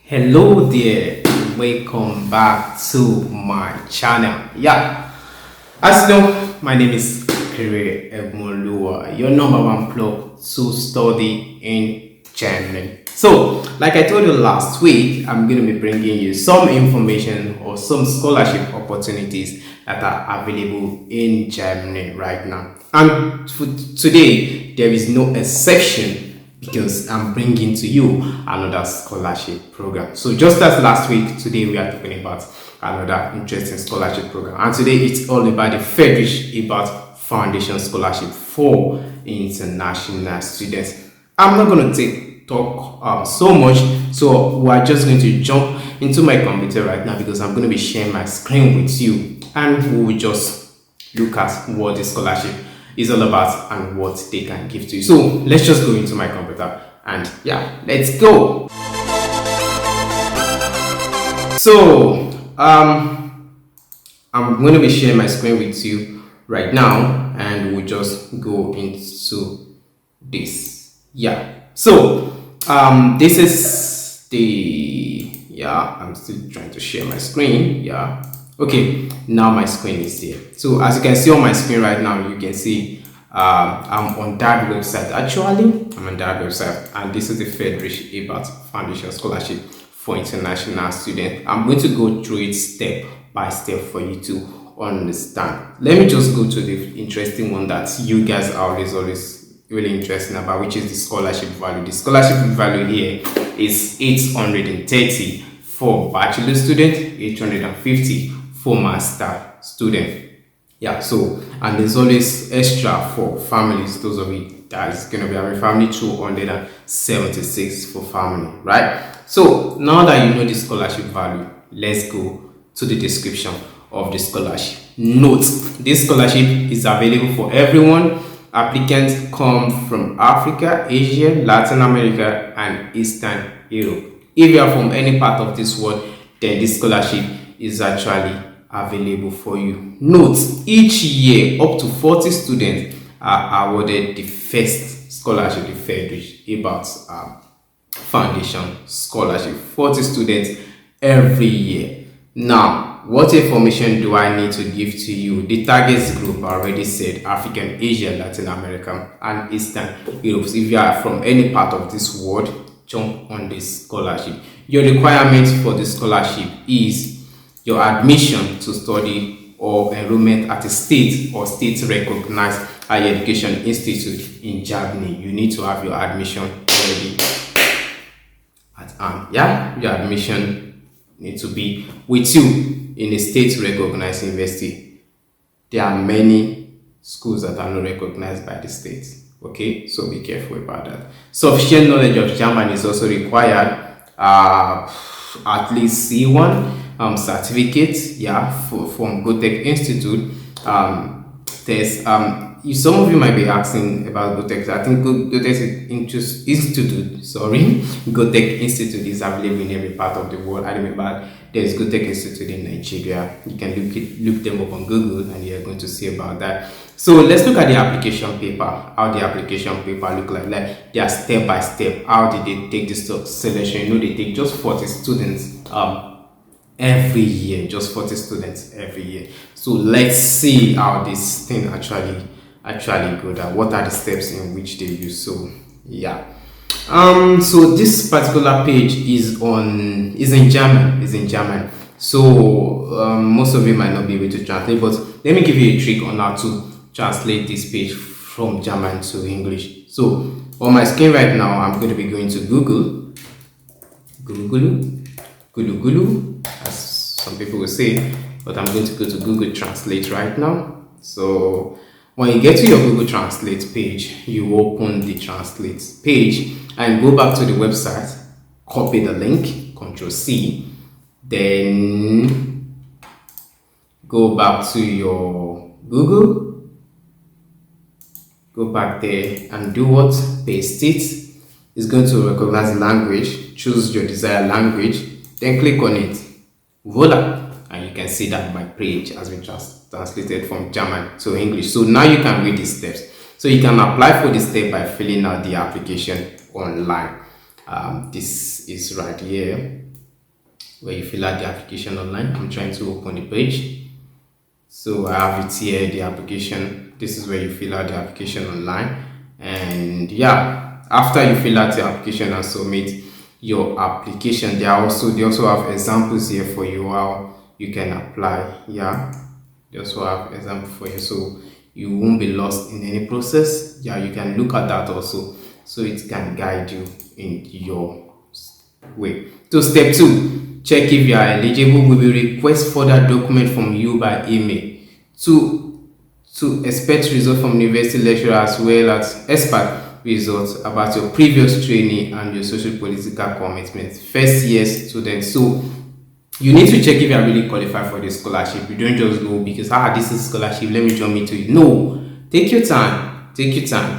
Hello there, welcome back to my channel. As you know, my name is Akere, your number one plug to study in Germany. So, like I told you last week, I'm going to be bringing you some information or some scholarship opportunities that are available in Germany right now. And for today, there is no exception because I'm bringing to you another scholarship program. So just as last week, today we are talking about another interesting scholarship program. And today it's all about the Friedrich Ebert Foundation Scholarship for international students. I'm not going to talk so much, so we're just going to jump into my computer right now because I'm going to be sharing my screen with you, and we will just look at what the scholarship is all about and what they can give to you. So let's just go into my computer and let's go. So I'm going to be sharing my screen with you right now, and we'll just go into this. So this is the I'm still trying to share my screen. Okay, now my screen is there. So as you can see on my screen right now, you can see I'm on that website. Actually, I'm on that website, and this is the Friedrich Ebert Foundation Scholarship for international students. I'm going to go through it step by step for you to understand. Let me just go to the interesting one that you guys are always really interested about, which is the scholarship value. The scholarship value here is 830 for bachelor student, 850 for master student. So, and there's always extra for families. Those of you that is going to be having family, 276 for family, right? So now that you know the scholarship value, let's go to the description of the scholarship. Note, this scholarship is available for everyone. Applicants come from Africa, Asia, Latin America, and Eastern Europe. If you are from any part of this world, then this scholarship is actually available for you. Note, each year up to 40 students are awarded the first scholarship, the Friedrich Ebert Foundation Scholarship. 40 students every year. Now, what information do I need to give to you? The target group I already said: African, Asia, Latin America, and Eastern Europe. So if you are from any part of this world, jump on this scholarship. Your requirements for the scholarship is your admission to study or enrollment at a state or state recognized higher education institute in Germany. You need to have your admission already at your admission needs to be with you in a state recognized university. There are many schools that are not recognized by the state. Okay, so be careful about that. Sufficient knowledge of German is also required. At least C1 certificate, from Goethe Institute. There's some of you might be asking about Goethe. I think Goethe Institute is available in every part of the world. I remember there's Goethe Institute in Nigeria. You can look them up on Google, and you're going to see about that. So let's look at the application paper. How the application paper look like they are step by step. How did they take this selection? They take just 40 students every year, just 40 students every year. So let's see how this thing actually go down. What are the steps in which they use? So so this particular page is in German. So most of you might not be able to translate, but let me give you a trick on how to translate this page from German to English. So on my screen right now, I'm going to be going to Google, as some people will say, but I'm going to go to Google Translate right now. So when you get to your Google Translate page, you open the Translate page and go back to the website, copy the link, Ctrl+C, then go back to your Google, go back there and do what? Paste it. It's going to recognize the language. Choose your desired language, then click on it. Voila! And you can see that my page has been translated from German to English. So now you can read the steps. So you can apply for this step by filling out the application online. This is right here. where you fill out the application online. I'm trying to open the page. So I have it here, the application. This is where you fill out the application online. And yeah, after you fill out the application and submit your application, they also have examples here for you how you can apply. Yeah, they also have example for you, so you won't be lost in any process. Yeah, you can look at that also, so it can guide you in your way. So step 2, check if you are eligible. We will request further document from you by email to expect results from university lecturer as well as expert results about your previous training and your social political commitments. First year students, so you need to check if you are really qualified for the scholarship. You don't just go because this is scholarship, let me jump into it. No, take your time,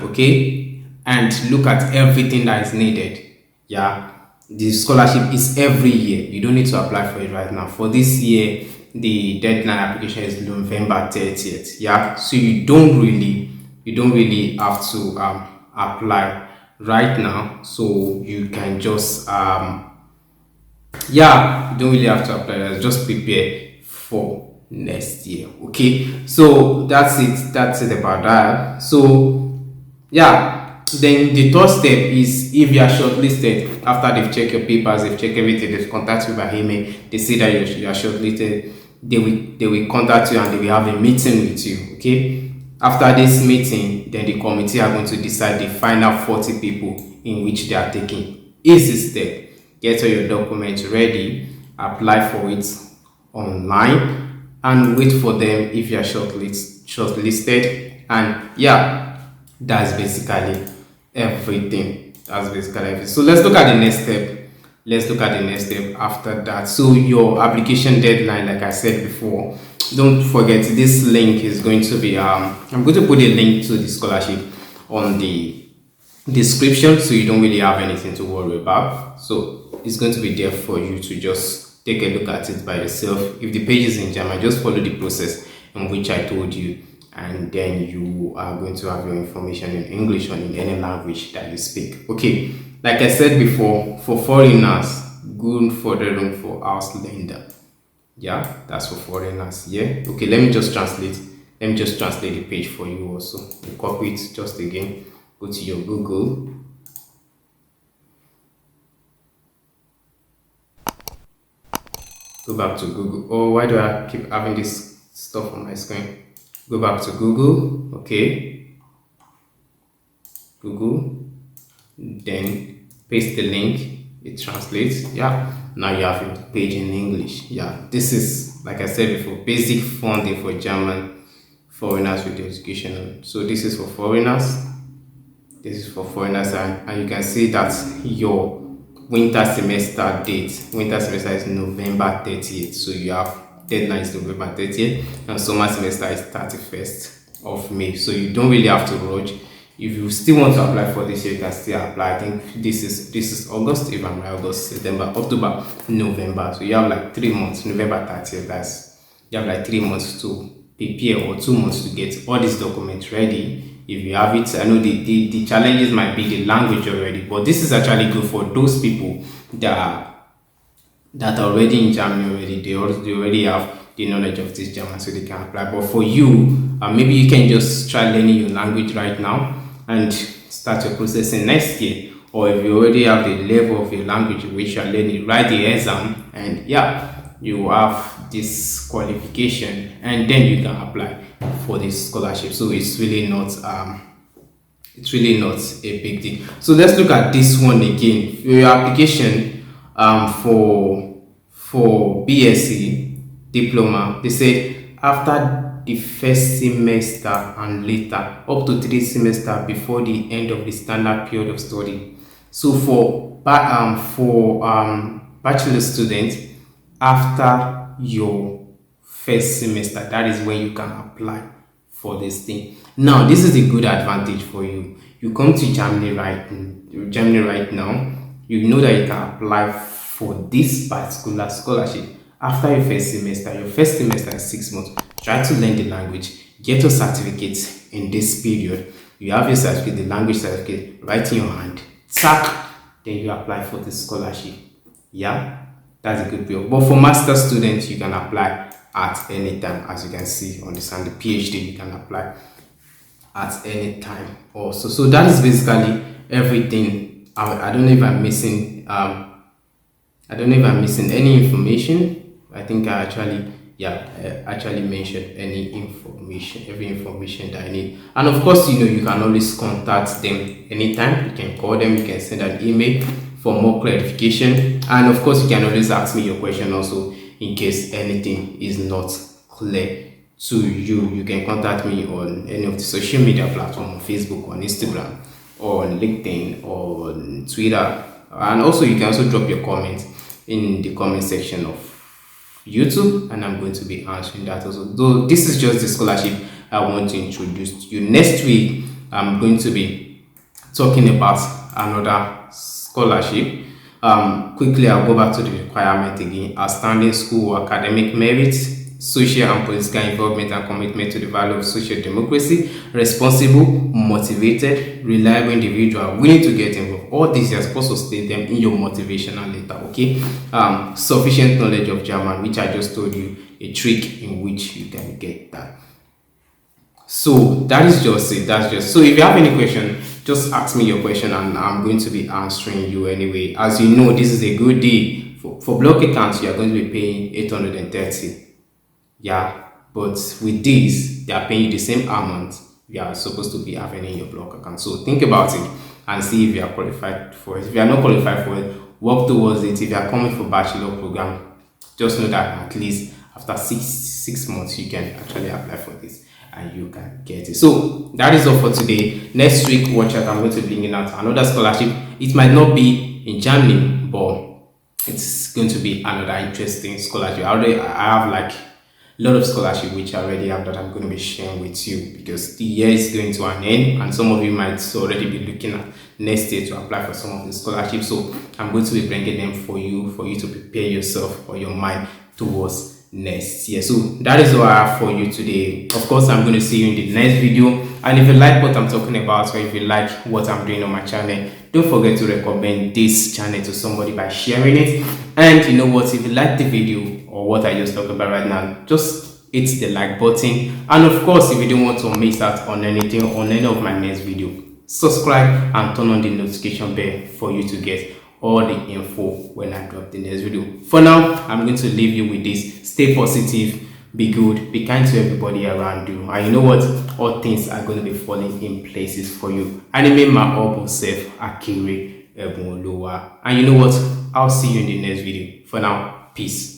okay, and look at everything that is needed. Yeah, the scholarship is every year. You don't need to apply for it right now. For this year, the deadline application is November 30th. Yeah, so you don't really have to apply right now. So you can just you don't really have to apply. Just prepare for next year. Okay, so that's it about that. So yeah, then the third step is if you are shortlisted. After they've checked your papers, they've checked everything, they've contacted you by email, they see that you are shortlisted, they will contact you and they will have a meeting with you. Okay, after this meeting, then the committee are going to decide the final 40 people in which they are taking. Easy step. Get all your documents ready, apply for it online, and wait for them if you are shortlisted. And yeah, that's basically everything. So let's look at the next step. After that. So your application deadline, like I said before, don't forget this link is going to be I'm going to put a link to the scholarship on the description, so you don't really have anything to worry about. So it's going to be there for you to just take a look at it by yourself. If the page is in German, just follow the process in which I told you, and then you are going to have your information in English or in any language that you speak. Okay, like I said before, for foreigners, Grundförderung for Ausländer. Yeah, that's for foreigners. Yeah, okay, let me just translate the page for you also. You copy it just again, go to your Google. Go back to Google. Oh, why do I keep having this stuff on my screen? Go back to Google. Okay, Google, then paste the link, it translates. Yeah, now you have your page in English. Yeah, this is, like I said before, basic funding for German foreigners with education. So this is for foreigners, and you can see that your winter semester is November 30th. So you have deadline is November 30th, and summer semester is 31st of May. So you don't really have to rush. If you still want to apply for this year, you can still apply. I think this is August, if I'm right, August, September, October, November. So you have like 3 months, November 30th, you have like 3 months to prepare, or 2 months to get all these documents ready. If you have it, I know the challenges might be the language already, but this is actually good for those people that are already in Germany already. They already have the knowledge of this German, so they can apply. But for you, maybe you can just try learning your language right now and start your processing next year. Or if you already have the level of your language in which you are learning, write the exam, and yeah, you have this qualification, and then you can apply for this scholarship. So it's really not a big deal. So let's look at this one again. Your application for BSc diploma, they said after the first semester and later up to 3 semesters before the end of the standard period of study. So for bachelor students, after your first semester, that is when you can apply for this thing. Now, this is a good advantage for you. You come to Germany right now, you know that you can apply for this particular scholarship after your first semester. Your first semester is 6 months. Try to learn the language, get your certificate in this period. You have your certificate, the language certificate, right in your hand. Tack, then you apply for the scholarship. Yeah, That's a good period. But for master students, you can apply at any time, as you can see on this, and the PhD you can apply at any time also. So that is basically everything. I don't know if I'm missing I don't know if I'm missing any information. I think I actually mentioned any information, every information that I need. And of course, you can always contact them anytime. You can call them, you can send an email for more clarification. And of course, you can always ask me your question also in case anything is not clear to you. You can contact me on any of the social media platforms, on Facebook, on Instagram, on LinkedIn, or on Twitter. And also, you can also drop your comments in the comment section of YouTube, and I'm going to be answering that also. Though this is just the scholarship I want to introduce to you. Next week, I'm going to be talking about another scholarship. Quickly, I'll go back to the requirement again. Outstanding school or academic merit, social and political involvement and commitment to the value of social democracy, responsible, motivated, reliable individual, willing to get involved. All these you're supposed to state them in your motivational letter, okay? Sufficient knowledge of German, which I just told you, a trick in which you can get that. So that is just it. That's just so. If you have any question, just ask me your question, and I'm going to be answering you anyway. As you know, this is a good deal for block accounts. You are going to be paying 830. Yeah, but with this, they are paying you the same amount you are supposed to be having in your block account. So think about it and see if you are qualified for it. If you are not qualified for it, work towards it. If you are coming for bachelor program, just know that at least after six months you can actually apply for this and you can get it. So that is all for today. Next week, watch out. I'm going to be bringing out another scholarship. It might not be in Germany, but it's going to be another interesting scholarship. I have like a lot of scholarship which I already have that I'm going to be sharing with you, because the year is going to an end and some of you might already be looking at next year to apply for some of the scholarships. So I'm going to be bringing them for you to prepare yourself or your mind towards next year. So that is all I have for you today. Of course, I'm going to see you in the next video, and if you like what I'm talking about, or if you like what I'm doing on my channel, don't forget to recommend this channel to somebody by sharing it. And you know what, if you like the video or what I just talked about right now, just hit the like button. And of course, if you don't want to miss out on anything on any of my next video, subscribe and turn on the notification bell for you to get all the info when I drop the next video. For now, I'm going to leave you with this. Stay positive, be good, be kind to everybody around you, and you know what, all things are going to be falling in places for you. And remain my humble self, Akere, and you know what, I'll see you in the next video. For now, peace.